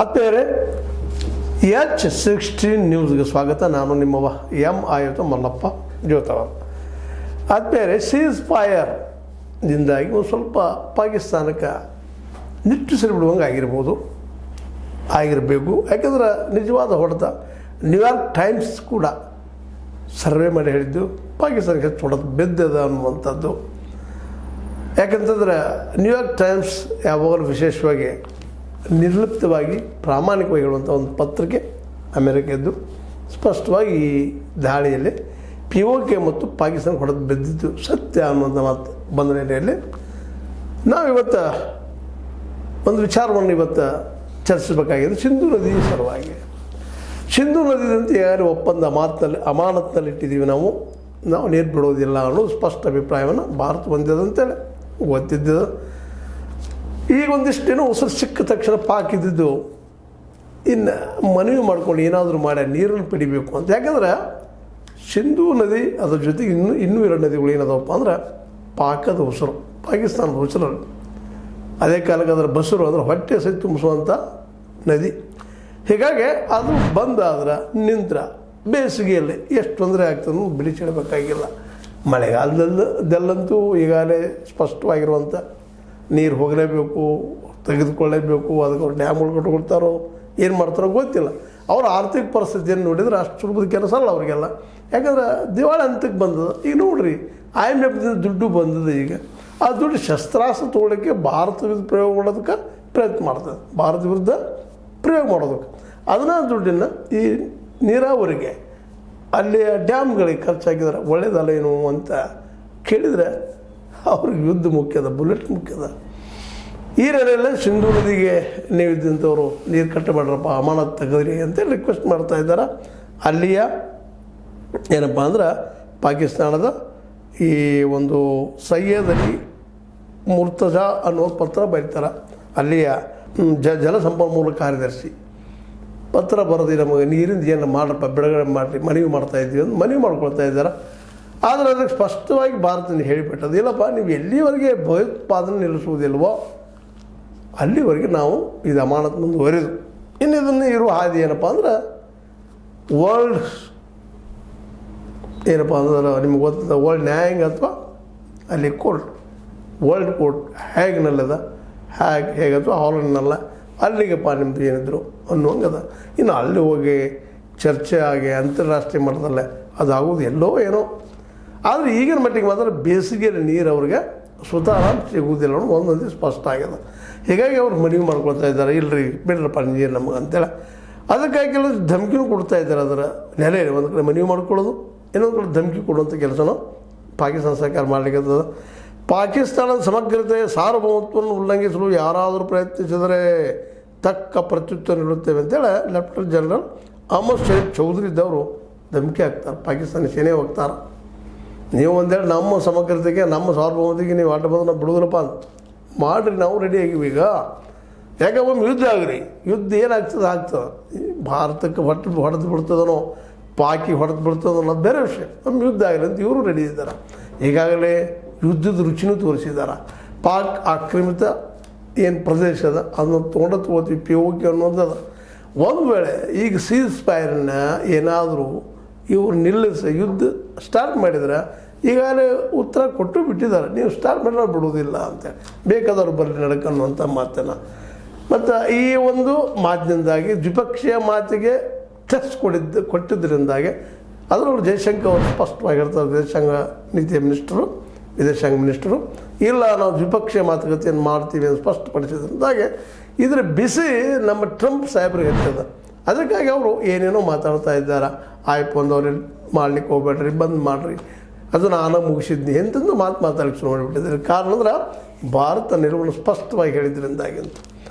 ಆತ್ಮೀಯರೇ, H16 ನ್ಯೂಸ್ಗೆ ಸ್ವಾಗತ. ನಾನು ನಿಮ್ಮವ ಆಯುತ ಮಲ್ಲಪ್ಪ ಜೋತವ. ಆತ್ಮೀಯರೇ, ಸೀಸ್ ಫೈರ್ದಿಂದಾಗಿ ಒಂದು ಸ್ವಲ್ಪ ಪಾಕಿಸ್ತಾನಕ್ಕೆ ನಿಟ್ಟುಸಿರು ಬಿಡುವಂಗೆ ಆಗಿರಬೇಕು. ಯಾಕಂದ್ರೆ ನಿಜವಾದ ಹೊಡೆತ ನ್ಯೂಯಾರ್ಕ್ ಟೈಮ್ಸ್ ಕೂಡ ಸರ್ವೆ ಮಾಡಿ ಹೇಳಿದ್ದು ಪಾಕಿಸ್ತಾನಕ್ಕೆ ಹೆಚ್ಚು ಹೊಡೆತ ಬಿದ್ದದ ಅನ್ನುವಂಥದ್ದು. ಯಾಕಂತಂದ್ರೆ ನ್ಯೂಯಾರ್ಕ್ ಟೈಮ್ಸ್ ಯಾವಾಗಲೂ ವಿಶೇಷವಾಗಿ ನಿರ್ಲಿಪ್ತವಾಗಿ ಪ್ರಾಮಾಣಿಕವಾಗಿ ಹೇಳುವಂಥ ಒಂದು ಪತ್ರಿಕೆ ಅಮೆರಿಕದ್ದು ಸ್ಪಷ್ಟವಾಗಿ ಈ ದಾಳಿಯಲ್ಲಿ POK ಮತ್ತು ಪಾಕಿಸ್ತಾನ ಹೊಡೆದು ಬಿದ್ದಿದ್ದು ಸತ್ಯ ಅನ್ನುವಂಥ ಮಾತು ಬಂದ ನೆಲೆಯಲ್ಲಿ ನಾವಿವತ್ತು ಒಂದು ವಿಚಾರವನ್ನು ಇವತ್ತು ಚರ್ಚಿಸಬೇಕಾಗಿದೆ. ಸಿಂಧೂ ನದಿ ಸಲುವಾಗಿ. ಸಿಂಧೂ ನದಿದಂತೆ ಯಾರು ಒಪ್ಪಂದ ಅಮಾನತ್ನಲ್ಲಿ ಇಟ್ಟಿದ್ದೀವಿ, ನಾವು ನೀರು ಬಿಡೋದಿಲ್ಲ ಅನ್ನೋದು ಸ್ಪಷ್ಟ ಅಭಿಪ್ರಾಯವನ್ನು ಭಾರತ ಹೊಂದಿದಂತೇಳಿ ಗೊತ್ತಿದ್ದು. ಈಗ ಒಂದಿಷ್ಟೇನೋ ಉಸಿರು ಸಿಕ್ಕ ತಕ್ಷಣ ಪಾಕ್ ಇದ್ದಿದ್ದು ಇನ್ನು ಮನವಿ ಮಾಡ್ಕೊಂಡು ಏನಾದರೂ ಮಾಡಿ ನೀರನ್ನು ಪಡಿಬೇಕು ಅಂತ. ಯಾಕಂದ್ರೆ ಸಿಂಧೂ ನದಿ ಅದ್ರ ಜೊತೆಗೆ ಇನ್ನೂ ಎರಡು ನದಿಗಳು ಏನದವಪ್ಪ ಅಂದ್ರೆ ಪಾಕದ ಉಸಿರು, ಪಾಕಿಸ್ತಾನದ ಉಸಿರು. ಅದೇ ಕಾಲಕ್ಕೆ ಅದರ ಬಸರು ಅಂದ್ರೆ ಹೊಟ್ಟೆ ಸಹಿತ ತುಂಬಿಸುವಂಥ ನದಿ. ಹೀಗಾಗಿ ಅದು ಬಂದಾದ್ರೆ ನಿಂತ್ರ ಬೇಸಿಗೆಯಲ್ಲಿ ಎಷ್ಟು ತೊಂದರೆ ಆಗ್ತದೆ ಬಿಡಿಸಿಡಬೇಕಾಗಿಲ್ಲ. ಮಳೆಗಾಲದಲ್ಲಂತೂ ಈಗಾಗಲೇ ಸ್ಪಷ್ಟವಾಗಿರುವಂಥ ನೀರು ಹೋಗಲೇಬೇಕು, ತೆಗೆದುಕೊಳ್ಳೇಬೇಕು. ಅದಕ್ಕೆ ಅವ್ರು ಡ್ಯಾಮ್ಗಳು ಕಟ್ಕೊಳ್ತಾರೋ ಏನು ಮಾಡ್ತಾರೋ ಗೊತ್ತಿಲ್ಲ. ಅವ್ರ ಆರ್ಥಿಕ ಪರಿಸ್ಥಿತಿಯನ್ನು ನೋಡಿದ್ರೆ ಅಷ್ಟು ಸುಲಭದ ಕೆಲಸ ಅಲ್ಲ ಅವರಿಗೆಲ್ಲ. ಯಾಕಂದ್ರೆ ದಿವಾಳಿ ಹಂತಕ್ಕೆ ಬಂದದ. ಈಗ ನೋಡ್ರಿ, IMFದಿಂದ ದುಡ್ಡು ಬಂದದ. ಈಗ ಆ ದುಡ್ಡು ಶಸ್ತ್ರಾಸ್ತ್ರ ತೊಗೊಳ್ಳೋಕ್ಕೆ ಭಾರತ ವಿರುದ್ಧ ಪ್ರಯೋಗ ಮಾಡೋದಕ್ಕೆ ಪ್ರಯತ್ನ ಮಾಡ್ತದೆ, ಭಾರತ ವಿರುದ್ಧ ಪ್ರಯೋಗ ಮಾಡೋದಕ್ಕೆ. ಅದನ್ನ ದುಡ್ಡನ್ನು ಈ ನೀರಾವರಿಗೆ ಅಲ್ಲಿ ಡ್ಯಾಮ್ಗಳಿಗೆ ಖರ್ಚಾಕಿದ್ರೆ ಒಳ್ಳೇದಲ್ಲ ಏನು ಅಂತ ಕೇಳಿದರೆ ಅವ್ರಿಗೆ ಯುದ್ಧ ಮುಖ್ಯದ, ಬುಲೆಟ್ ಮುಖ್ಯದ. ಈ ನೆಲೆಯಲ್ಲೇ ಸಿಂಧೂ ನದಿಗೆ ನೀವಿದ್ದಂಥವ್ರು ನೀರು ಕಟ್ಟಬೇಡ್ರಪ್ಪ, ಅಮಾನತ್ ತೆಗೆದ್ರಿ ಅಂತೇಳಿ ರಿಕ್ವೆಸ್ಟ್ ಮಾಡ್ತಾ ಇದ್ದಾರೆ. ಅಲ್ಲಿಯ ಏನಪ್ಪ ಅಂದ್ರೆ ಪಾಕಿಸ್ತಾನದ ಈ ಒಂದು ಸಯ್ಯದ್ ಅಲಿ ಮುರ್ತಜಾ ಅನ್ನೋ ಪತ್ರ ಬರೀತಾರೆ. ಅಲ್ಲಿಯ ಜಲಸಂಪನ್ಮೂಲ ಕಾರ್ಯದರ್ಶಿ ಪತ್ರ ಬರೆದು ನಮಗೆ ನೀರಿಂದ ಏನು ಮಾಡ್ರಪ್ಪ, ಬಿಡುಗಡೆ ಮಾಡಿರಿ, ಮನವಿ ಮಾಡ್ತಾಯಿದ್ದೀವಿ ಅಂತ ಮನವಿ ಮಾಡ್ಕೊಳ್ತಾ ಇದ್ದಾರೆ. ಆದರೆ ಅದಕ್ಕೆ ಸ್ಪಷ್ಟವಾಗಿ ಭಾರತದಿಂದ ಹೇಳಿಬಿಟ್ಟದು, ಇಲ್ಲಪ್ಪ ನೀವು ಎಲ್ಲಿವರೆಗೆ ಭಯೋತ್ಪಾದನೆ ನಿಲ್ಲಿಸುವುದಿಲ್ವೋ ಅಲ್ಲಿವರೆಗೆ ನಾವು ಇದು ಅಮಾನತ್ ಮುಂದುವರಿದು. ಇನ್ನು ಇದನ್ನು ಇರುವ ಹಾದಿ ಏನಪ್ಪ ಅಂದ್ರೆ ವರ್ಲ್ಡ್ ಏನಪ್ಪ ಅಂದ್ರೆ ನಿಮ್ಗೆ ಗೊತ್ತದ ವರ್ಲ್ಡ್ ನ್ಯಾಯಾಂಗ ಅಥವಾ ಅಲ್ಲಿ ಕೋರ್ಟ್, ವರ್ಲ್ಡ್ ಕೋರ್ಟ್ ಹೇಗ್ನಲ್ಲದ ಹೇಗೆ ಅಥವಾ ಹಾಲನ್ನಲ್ಲ ಅಲ್ಲಿಗೆಪ್ಪ ನಿಮ್ಮದು ಏನಿದ್ರು ಅನ್ನುವಂಗದ. ಇನ್ನು ಅಲ್ಲಿ ಹೋಗಿ ಚರ್ಚೆ ಆಗಿ ಅಂತಾರಾಷ್ಟ್ರೀಯ ಮಟ್ಟದಲ್ಲೇ ಅದಾಗೋದು ಎಲ್ಲೋ ಏನೋ. ಆದರೆ ಈಗಿನ ಮಟ್ಟಿಗೆ ಮಾತ್ರ ಬೇಸಿಗೆಯಲ್ಲಿ ನೀರು ಅವ್ರಿಗೆ ಸ್ವತಃ ಸಿಗುವುದಿಲ್ಲ ಅನ್ನೋ ಒಂದೊಂದು ಸ್ಪಷ್ಟ ಆಗ್ಯದ. ಹೀಗಾಗಿ ಅವ್ರು ಮನವಿ ಮಾಡ್ಕೊಳ್ತಾ ಇದ್ದಾರೆ, ಇಲ್ಲರಿ ಬಿಡ್ರಪ್ಪ ನೀರು ನಮಗೆ ಅಂತೇಳಿ. ಅದಕ್ಕಾಗಿ ಕೆಲವು ಧಮಕಿನೂ ಕೊಡ್ತಾ ಇದ್ದಾರೆ. ಅದರ ನೆಲೆಯಲ್ಲಿ ಒಂದು ಕಡೆ ಮನವಿ ಮಾಡ್ಕೊಳ್ಳೋದು, ಇನ್ನೊಂದು ಕಡೆ ಧಮಕಿ ಕೊಡುವಂಥ ಕೆಲಸನೂ ಪಾಕಿಸ್ತಾನ ಸರ್ಕಾರ ಮಾಡಲಿಕ್ಕೆ. ಪಾಕಿಸ್ತಾನದ ಸಮಗ್ರತೆ ಸಾರ್ವಭೌಮತ್ವವನ್ನು ಉಲ್ಲಂಘಿಸಲು ಯಾರಾದರೂ ಪ್ರಯತ್ನಿಸಿದರೆ ತಕ್ಕ ಪ್ರತ್ಯುತ್ತರ ನೀಡುತ್ತೇವೆ ಅಂತೇಳಿ ಲೆಫ್ಟಿನೆಂಟ್ ಜನರಲ್ ಅಹಮದ್ ಶರೀಫ್ ಚೌಧರಿ ಇದ್ದವರು ಧಮಕಿ ಹಾಕ್ತಾರೆ. ಪಾಕಿಸ್ತಾನಿ ಸೇನೆ ಹೋಗ್ತಾರೆ, ನೀವು ಒಂದೇಳಿ ನಮ್ಮ ಸಮಗ್ರತೆಗೆ ನಮ್ಮ ಸಾರ್ವಭೌಮತೆಗೆ ನೀವು ಅಡ್ಡ ಬಂದು ನಾವು ಬಿಡೋದಿಲ್ಲಪ್ಪ ಅಂತ ಮಾಡಿರಿ, ನಾವು ರೆಡಿ ಆಗಿವಿ. ಈಗ ಯಾಕೆ ಒಮ್ಮೆ ಯುದ್ಧ ಆಗ್ರಿ, ಯುದ್ಧ ಏನಾಗ್ತದೆ ಆಗ್ತದೆ. ಭಾರತಕ್ಕೆ ಹೊಡೆದು ಬಿಡ್ತದನೋ ಪಾಕಿ ಹೊಡೆದು ಬಿಡ್ತದೋ ಅನ್ನೋದು ಬೇರೆ ವಿಷಯ. ಒಮ್ಮೆ ಯುದ್ಧ ಆಗಲಿ ಅಂತ ಇವರು ರೆಡಿ ಇದ್ದಾರೆ. ಈಗಾಗಲೇ ಯುದ್ಧದ ರುಚಿನೂ ತೋರಿಸಿದ್ದಾರೆ. ಪಾಕ್ ಆಕ್ರಮಿತ ಏನು ಪ್ರದೇಶದ ಅದನ್ನು ತೊಗೋತೀವಿ POK ಅನ್ನೋದದ. ಒಂದು ವೇಳೆ ಈಗ ಸೀಸ್ ಫೈರನ್ನ ಏನಾದರೂ ಇವರು ನಿಲ್ಲಿಸಿ ಯುದ್ಧ ಸ್ಟಾರ್ಟ್ ಮಾಡಿದರೆ ಈಗಾಗಲೇ ಉತ್ತರ ಕೊಟ್ಟು ಬಿಟ್ಟಿದ್ದಾರೆ, ನೀವು ಸ್ಟಾರ್ಟ್ ಮಾಡಿದ್ರೆ ಬಿಡೋದಿಲ್ಲ ಅಂತೇಳಿ, ಬೇಕಾದವ್ರು ಬರಲಿ ನಡಕ ಅನ್ನುವಂಥ ಮಾತನ್ನು. ಮತ್ತು ಈ ಒಂದು ಮಾತಿನಿಂದಾಗಿ ದ್ವಿಪಕ್ಷೀಯ ಮಾತಿಗೆ ಟೆಸ್ಟ್ ಕೊಟ್ಟಿದ್ದರಿಂದಾಗಿ ಅದರೊಳಗೆ ಜಯಶಂಕರ್ ಅವರು ಸ್ಪಷ್ಟವಾಗಿ ಹೇಳ್ತಾರೆ, ವಿದೇಶಾಂಗ ಮಿನಿಸ್ಟರು ಇಲ್ಲ ನಾವು ದ್ವಿಪಕ್ಷೀಯ ಮಾತುಕತೆಯನ್ನು ಮಾಡ್ತೀವಿ ಅಂತ ಸ್ಪಷ್ಟಪಡಿಸಿದ್ರಿಂದಾಗಿ ಇದರ ಬಿಸಿ ನಮ್ಮ ಟ್ರಂಪ್ ಸಾಹೇಬ್ರಿಗೆ ಇರ್ತದೆ. ಅದಕ್ಕಾಗಿ ಅವರು ಏನೇನೋ ಮಾತಾಡ್ತಾ ಇದ್ದಾರೆ. ಆಯ್ತು ಅವ್ರಿಗೆ ಮಾಡ್ಲಿಕ್ಕೆ ಹೋಗ್ಬೇಡ್ರಿ, ಬಂದ್ ಮಾಡಿರಿ, ಅದು ನಾನು ಮುಗಿಸಿದ್ನಿ ಎಂತಂದು ಮಾತಾಡಲಿಕ್ಕೆ ಶುರು ಮಾಡಿಬಿಟ್ಟಿದ್ದಾರೆ. ಕಾರಣ ಅಂದ್ರೆ ಭಾರತ ನಿಲುವನ್ನು ಸ್ಪಷ್ಟವಾಗಿ ಹೇಳಿದ್ರಿಂದಾಗಿ ಅಂತ.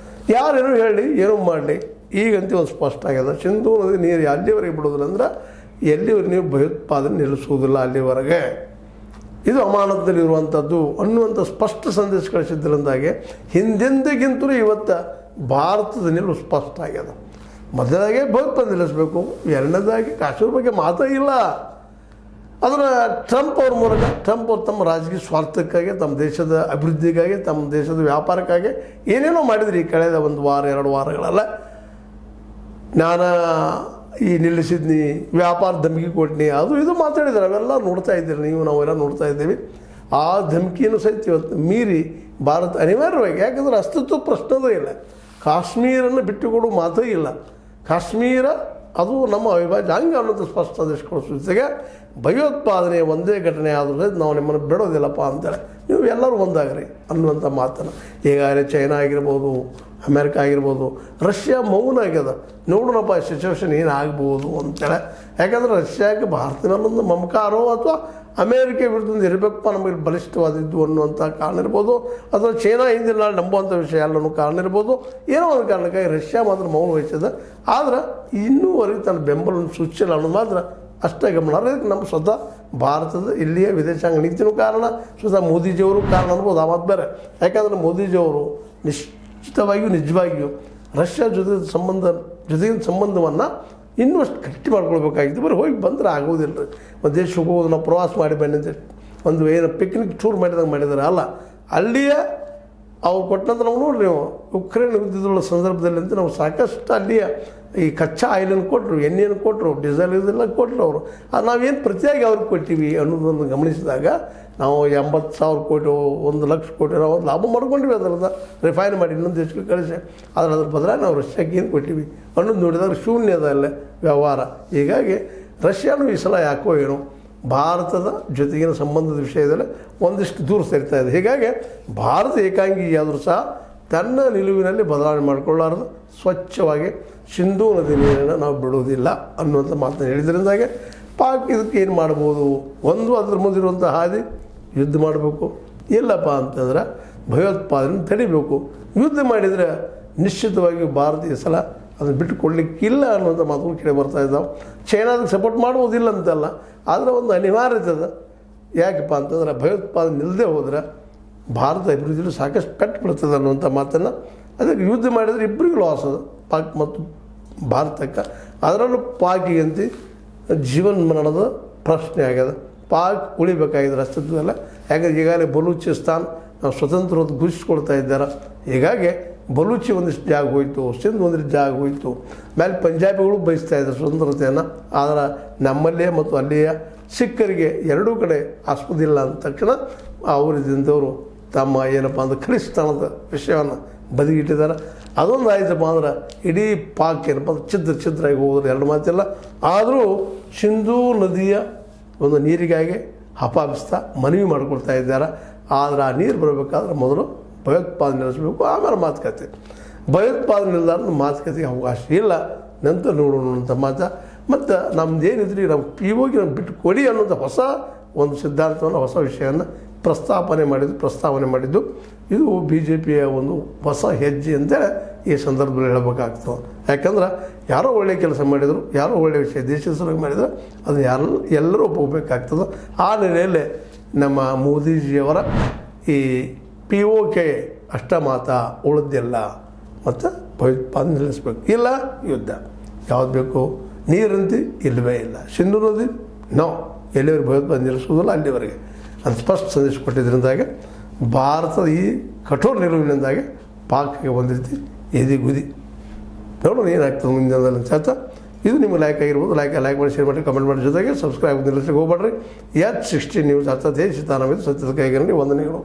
ಯಾರೇನೋ ಹೇಳಿ ಏನೋ ಮಾಡಲಿ, ಈಗಂತೂ ಒಂದು ಸ್ಪಷ್ಟ ಆಗ್ಯದ. ಸಿಂಧೂ ನದಿ ನೀರು ಅಲ್ಲಿವರೆಗೆ ಬಿಡೋದಿಲ್ಲ ಅಂದ್ರೆ ಎಲ್ಲಿವರೆಗೆ ನೀವು ಭಯೋತ್ಪಾದನೆ ನಿಲ್ಲಿಸುವುದಿಲ್ಲ, ಅಲ್ಲಿವರೆಗೆ ಇದು ಅಮಾನತದಲ್ಲಿರುವಂಥದ್ದು ಅನ್ನುವಂಥ ಸ್ಪಷ್ಟ ಸಂದೇಶ ಕಳಿಸಿದ್ದರಿಂದಾಗಿ ಹಿಂದೆಂದಿಗಿಂತಲೂ ಇವತ್ತು ಭಾರತದ ನಿಲುವು ಸ್ಪಷ್ಟ ಆಗ್ಯದ. ಮೊದಲಾಗೆ ಭಯೋತ್ಪಾದನೆ ನಿಲ್ಲಿಸಬೇಕು, ಎರಡನೇದಾಗಿ ಕಾಶ್ಮೀರ ಬಗ್ಗೆ ಮಾತೇ ಇಲ್ಲ. ಅದನ್ನು ಟ್ರಂಪ್ ಅವ್ರ ಮೂಲಕ ಅವರು ತಮ್ಮ ರಾಜಕೀಯ ಸ್ವಾರ್ಥಕ್ಕಾಗಿ, ತಮ್ಮ ದೇಶದ ಅಭಿವೃದ್ಧಿಗಾಗಿ, ತಮ್ಮ ದೇಶದ ವ್ಯಾಪಾರಕ್ಕಾಗಿ ಏನೇನೋ ಮಾಡಿದ್ರಿ ಈ ಕಳೆದ ಒಂದು ವಾರ 2 ವಾರಗಳೆಲ್ಲ. ನಾನು ಈ ನಿಲ್ಲಿಸಿದ್ನಿ, ವ್ಯಾಪಾರ ಧಮಕಿ ಕೊಟ್ನಿ, ಅದು ಇದು ಮಾತಾಡಿದ್ದಾರೆ. ಅವೆಲ್ಲ ನೋಡ್ತಾ ಇದ್ದೀರಿ ನೀವು, ನಾವೆಲ್ಲ ನೋಡ್ತಾ ಇದ್ದೀವಿ. ಆ ಧಮಕಿಯನ್ನು ಸಹಿತ ಇವತ್ತು ಮೀರಿ ಭಾರತ ಅನಿವಾರ್ಯವಾಗಿ, ಯಾಕಂದರೆ ಅಸ್ತಿತ್ವ ಪ್ರಶ್ನೆದೇ ಇಲ್ಲ, ಕಾಶ್ಮೀರನ್ನು ಬಿಟ್ಟುಕೊಡೋ ಮಾತೇ ಇಲ್ಲ. ಕಾಶ್ಮೀರ ಅದು ನಮ್ಮ ಅವಿಭಾಜ್ಯ ಅಂಗ ಅನ್ನೋದು ಸ್ಪಷ್ಟ ಆದೇಶಗಳು ಸೂಚಿಸಿಗೆ ಭಯೋತ್ಪಾದನೆ ಒಂದೇ ಘಟನೆ ಆದರೂ ಸಹಿತ ನಾವು ನಿಮ್ಮನ್ನು ಬಿಡೋದಿಲ್ಲಪ್ಪ ಅಂತೇಳಿ ನೀವು ಎಲ್ಲರೂ ಒಂದಾಗ್ರಿ ಅನ್ನುವಂಥ ಮಾತನ್ನು ಈಗಾಗಲೇ ಚೈನಾ ಆಗಿರ್ಬೋದು, ಅಮೇರಿಕ ಆಗಿರ್ಬೋದು, ರಷ್ಯಾ ಮೌನ ಆಗ್ಯದ. ನೋಡೋಣಪ್ಪ ಸಿಚುವೇಶನ್ ಏನಾಗ್ಬೋದು ಅಂತೇಳಿ. ಯಾಕಂದರೆ ರಷ್ಯಾಕ್ಕೆ ಭಾರತದ ಮೇಲೊಂದು ಮಮಕಾರೋ ಅಥವಾ ಅಮೇರಿಕ ವಿರುದ್ಧ ಇರಬೇಕಪ್ಪ ನಮಗೆ ಬಲಿಷ್ಠವಾದಿದ್ದು ಅನ್ನುವಂಥ ಕಾರಣ ಇರ್ಬೋದು, ಅಥವಾ ಚೈನಾ ಹಿಂದಿನ ನಾಳೆ ನಂಬುವಂಥ ವಿಷಯ ಎಲ್ಲನೂ ಕಾರಣ ಇರ್ಬೋದು. ಏನೋ ಒಂದು ಕಾರಣಕ್ಕಾಗಿ ರಷ್ಯಾ ಮಾತ್ರ ಮೌನ ವಹಿಸಿದೆ. ಆದ್ರೆ ಇನ್ನೂವರೆಗೆ ತನ್ನ ಬೆಂಬಲವನ್ನು ಸೂಚಿಸಿಲ್ಲ ಅನ್ನೋದು ಮಾತ್ರ ಅಷ್ಟೇ ಗಮನ. ಅದಕ್ಕೆ ನಮ್ಮ ಸ್ವತಃ ಭಾರತದ ಇಲ್ಲಿಯ ವಿದೇಶಾಂಗ ನೀತಿಯೂ ಕಾರಣ, ಸ್ವತಃ ಮೋದಿಜಿಯವರು ಕಾರಣ ಅನ್ಬೋದು. ಆ ಮಾತು ಬೇರೆ. ಯಾಕಂದರೆ ಮೋದಿಜಿಯವರು ನಿಜವಾಗಿಯೂ ರಷ್ಯಾ ಜೊತೆಗಿನ ಸಂಬಂಧವನ್ನು ಇನ್ನಷ್ಟು ಗಟ್ಟಿ ಮಾಡ್ಕೊಳ್ಬೇಕಾಗಿತ್ತು. ಬರೀ ಹೋಗಿ ಬಂದರೆ ಆಗೋದಿಲ್ಲ ರೀ. ಒಂದು ದೇಶಕ್ಕೆ ಹೋಗೋದು ನಾವು ಪ್ರವಾಸ ಮಾಡಿ ಬಂದಿದ್ದೆ, ಒಂದು ಏನು ಪಿಕ್ನಿಕ್ ಟೂರ್ ಮಾಡಿದಂಗೆ ಮಾಡಿದ್ದಾರೆ ಅಲ್ಲ. ಅಲ್ಲಿಯ ಅವ್ರು ಕೊಟ್ಟಂತ ನಾವು ನೋಡ್ರಿ, ನೀವು ಉಕ್ರೇನ್ ಯುದ್ಧದ ಸಂದರ್ಭದಲ್ಲಿ ಅಂತ ನಾವು ಸಾಕಷ್ಟು ಅಲ್ಲಿಯ ಈ ಕಚ್ಚಾ ಆಯಿಲನ್ನು ಕೊಟ್ಟರು, ಎಣ್ಣೆಯನ್ನು ಕೊಟ್ಟರು, ಡೀಸೆಲ್ ಇದೆಲ್ಲ ಕೊಟ್ಟರು ಅವರು. ನಾವೇನು ಪ್ರತಿಯಾಗಿ ಅವ್ರಿಗೆ ಕೊಟ್ಟಿವಿ ಅನ್ನೋದನ್ನು ಗಮನಿಸಿದಾಗ ನಾವು 80,000 ಕೋಟಿ 1 ಲಕ್ಷ ಕೋಟಿ ನಾವು ಲಾಭ ಮಾಡ್ಕೊಂಡಿವಿ. ಅದರದ ರಿಫೈನ್ ಮಾಡಿ ಇನ್ನೊಂದು ದೇಶಕ್ಕೆ ಕಳಿಸಿ, ಆದರೆ ಅದ್ರ ಬದಲಾಗಿ ನಾವು ರಷ್ಯಾಕ್ಕೆ ಏನು ಕೊಟ್ಟಿವಿ ಅನ್ನೋದು ನೋಡಿದಾಗ ಶೂನ್ಯದ ಅಲ್ಲೇ ವ್ಯವಹಾರ. ಹೀಗಾಗಿ ರಷ್ಯಾನು ಈ ಸಲ ಯಾಕೋ ಏನೋ ಭಾರತದ ಜೊತೆಗಿನ ಸಂಬಂಧದ ವಿಷಯದಲ್ಲಿ ಒಂದಿಷ್ಟು ದೂರ ಸರಿತಾ ಇದೆ. ಹೀಗಾಗಿ ಭಾರತ ಏಕಾಂಗಿಯಾದರೂ ಸಹ ತನ್ನ ನಿಲುವಿನಲ್ಲಿ ಬದಲಾವಣೆ ಮಾಡಿಕೊಳ್ಳಾರದು, ಸ್ವಚ್ಛವಾಗಿ ಸಿಂಧೂ ನದಿ ನೀರನ್ನು ನಾವು ಬಿಡುವುದಿಲ್ಲ ಅನ್ನುವಂಥ ಮಾತನ್ನು ಹೇಳಿದ್ರಿಂದಾಗೆ ಪಾಕ್ ಇದಕ್ಕೆ ಏನು ಮಾಡ್ಬೋದು, ಒಂದು ಅದ್ರ ಮುಂದಿರುವಂಥ ಹಾದಿ ಯುದ್ಧ ಮಾಡಬೇಕು, ಇಲ್ಲಪ್ಪ ಅಂತಂದ್ರೆ ಭಯೋತ್ಪಾದನೆ ತಡಿಬೇಕು. ಯುದ್ಧ ಮಾಡಿದರೆ ನಿಶ್ಚಿತವಾಗಿ ಭಾರತ ಈ ಸಲ ಅದನ್ನು ಬಿಟ್ಟುಕೊಡ್ಲಿಕ್ಕಿಲ್ಲ ಅನ್ನುವಂಥ ಮಾತುಗಳು ಕೇಳಿ ಬರ್ತಾ ಇದ್ದಾವೆ. ಚೈನಾದಕ್ಕೆ ಸಪೋರ್ಟ್ ಮಾಡುವುದಿಲ್ಲ ಅಂತಲ್ಲ, ಆದರೆ ಒಂದು ಅನಿವಾರ್ಯತೆ ಅದ. ಯಾಕಪ್ಪ ಅಂತಂದ್ರೆ ಭಯೋತ್ಪಾದನೆ ನಿಲ್ಲದೆ ಹೋದರೆ ಭಾರತ ಅಭಿವೃದ್ಧಿಯಲ್ಲಿ ಸಾಕಷ್ಟು ಪೆಟ್ಟು ಬೀಳ್ತದೆ ಅನ್ನುವಂಥ ಮಾತನ್ನು. ಅದಕ್ಕೆ ಯುದ್ಧ ಮಾಡಿದರೆ ಇಬ್ಬರಿಗೂ ಲಾಸ್ ಅದ, ಪಾಕ್ ಮತ್ತು ಭಾರತಕ್ಕೆ. ಅದರಲ್ಲೂ ಪಾಕಿಗಂತ ಜೀವನ ಮರಣದ ಪ್ರಶ್ನೆ ಆಗ್ಯದ. ಪಾಕ್ ಉಳಿಬೇಕಾಗಿದ್ರೆ ಅಸ್ತಿತ್ವದಲ್ಲ. ಯಾಕಂದ್ರೆ ಈಗಾಗಲೇ ಬಲೂಚಿಸ್ತಾನ್ ನಾವು ಸ್ವತಂತ್ರ ಘೋಷಿಸ್ಕೊಳ್ತಾ ಇದ್ದಾರೆ. ಹೀಗಾಗಿ ಬಲೂಚಿ ಒಂದಿಷ್ಟು ಜಾಗ ಹೋಯಿತು, ಸಿಂಧ್ ಒಂದಿಷ್ಟು ಜಾಗ ಹೋಯಿತು, ಮೇಲೆ ಪಂಜಾಬಿಗಳು ಬಯಸ್ತಾ ಇದ್ದಾರೆ ಸ್ವತಂತ್ರತೆಯನ್ನು. ಆದರೆ ನಮ್ಮಲ್ಲೇ ಮತ್ತು ಅಲ್ಲಿಯ ಸಿಖ್ಖರಿಗೆ ಎರಡೂ ಕಡೆ ಆಸ್ಪದಿಲ್ಲ ಅಂದ ತಕ್ಷಣ ಅವರಿದ್ದಂಥವರು ತಮ್ಮ ಏನಪ್ಪ ಅಂದ್ರೆ ಖಲಿಸ್ತಾನದ ವಿಷಯವನ್ನು ಬದಿಗಿಟ್ಟಿದ್ದಾರೆ. ಅದೊಂದು ಆಯ್ತಪ್ಪ ಅಂದ್ರೆ ಇಡೀ ಪಾಕ್ ಏನಪ್ಪ ಅಂದ್ರೆ ಛಿದ್ರಾಗಿ ಹೋಗೋದು ಎರಡು ಮಾತಿಲ್ಲ. ಆದರೂ ಸಿಂಧೂ ನದಿಯ ಒಂದು ನೀರಿಗಾಗಿ ಹಪಾಪಿಸ್ತಾ ಮನವಿ ಮಾಡಿಕೊಳ್ತಾ ಇದ್ದಾರೆ. ಆದರೆ ಆ ನೀರು ಬರಬೇಕಾದ್ರೆ ಮೊದಲು ಭಯೋತ್ಪಾದನೆ ನಿಲ್ಲಿಸಬೇಕು, ಆಮೇಲೆ ಮಾತುಕತೆ. ಭಯೋತ್ಪಾದನೆ ಇಲ್ಲದ ಮಾತುಕತೆಗೆ ಅವಕಾಶ ಇಲ್ಲ, ನಂತರ ನೋಡೋಣ ಅಂತ ಮಾತು. ಮತ್ತು ನಮ್ಮದೇನಿದ್ರಿ ನಾವು POಗೆ ನಾವು ಬಿಟ್ಟು ಕೊಡಿ ಅನ್ನೋದು ಹೊಸ ಒಂದು ಸಿದ್ಧಾಂತವನ್ನು, ಹೊಸ ವಿಷಯವನ್ನು ಪ್ರಸ್ತಾವನೆ ಮಾಡಿದ್ದು ಇದು BJPಯ ಒಂದು ಹೊಸ ಹೆಜ್ಜೆ ಅಂತೇಳಿ ಈ ಸಂದರ್ಭದಲ್ಲಿ ಹೇಳಬೇಕಾಗ್ತದೆ. ಯಾಕಂದ್ರೆ ಯಾರೋ ಒಳ್ಳೆಯ ಕೆಲಸ ಮಾಡಿದರು, ಯಾರೋ ಒಳ್ಳೆಯ ವಿಷಯ ದೇಶದ ಸಲುವಾಗಿ ಮಾಡಿದರೆ ಅದು ಎಲ್ಲರೂ ಒಪ್ಪಬೇಕಾಗ್ತದೆ. ಆ ನೆಲೆಯಲ್ಲೇ ನಮ್ಮ ಮೋದಿಜಿಯವರ ಈ POK ಅಷ್ಟ ಮಾತ ಉಳಿದಿಲ್ಲ. ಮತ್ತು ಭಯೋತ್ಪಾದನೆ ನಿಲ್ಲಿಸ್ಬೇಕು, ಇಲ್ಲ ಯುದ್ಧ ಯಾವ್ದು ಬೇಕು. ನೀರಂತೆ ಇಲ್ಲವೇ ಇಲ್ಲ, ಸಿಂಧೂ ನದಿ ನಾವು ಎಲ್ಲಿವರೆಗೆ ಭಯೋತ್ಪಾದನೆ ನಿಲ್ಲಿಸೋದಿಲ್ಲ ಅಲ್ಲಿವರೆಗೆ ಅಂತ ಸ್ಪಷ್ಟ ಸಂದೇಶ ಕೊಟ್ಟಿದ್ದರಿಂದಾಗೆ ಭಾರತದ ಈ ಕಠೋರ ನಿಲುವಿನಿಂದಾಗೆ ಪಾಕ್ಗೆ ಒಂದು ರೀತಿ ಎದಿಗುದಿ. ನೋಡೋಣ ಏನಾಗ್ತದೆ ಮುಂದಿನ ಚರ್ಚ. ಇದು ನಿಮಗೆ ಲೈಕ್ ಆಗಿರ್ಬೋದು. ಲೈಕ್ ಮಾಡಿ, ಶೇರ್ ಮಾಡಿ, ಕಮೆಂಟ್ ಮಾಡಿ, ಜೊತೆಗೆ ಸಬ್ಸ್ಕ್ರೈಬ್ ನಿಲ್ಲಿಸಲಿಕ್ಕೆ ಹೋಗ್ಬೇಡ್ರಿ. H16 ನ್ಯೂಸ್ ಅರ್ಥಾತ್ ದೇಶ ತಾನವಿದ್ದು ಸತ್ಯದ ಕೈಗರಣಿ ವಂದನೆಗಳು.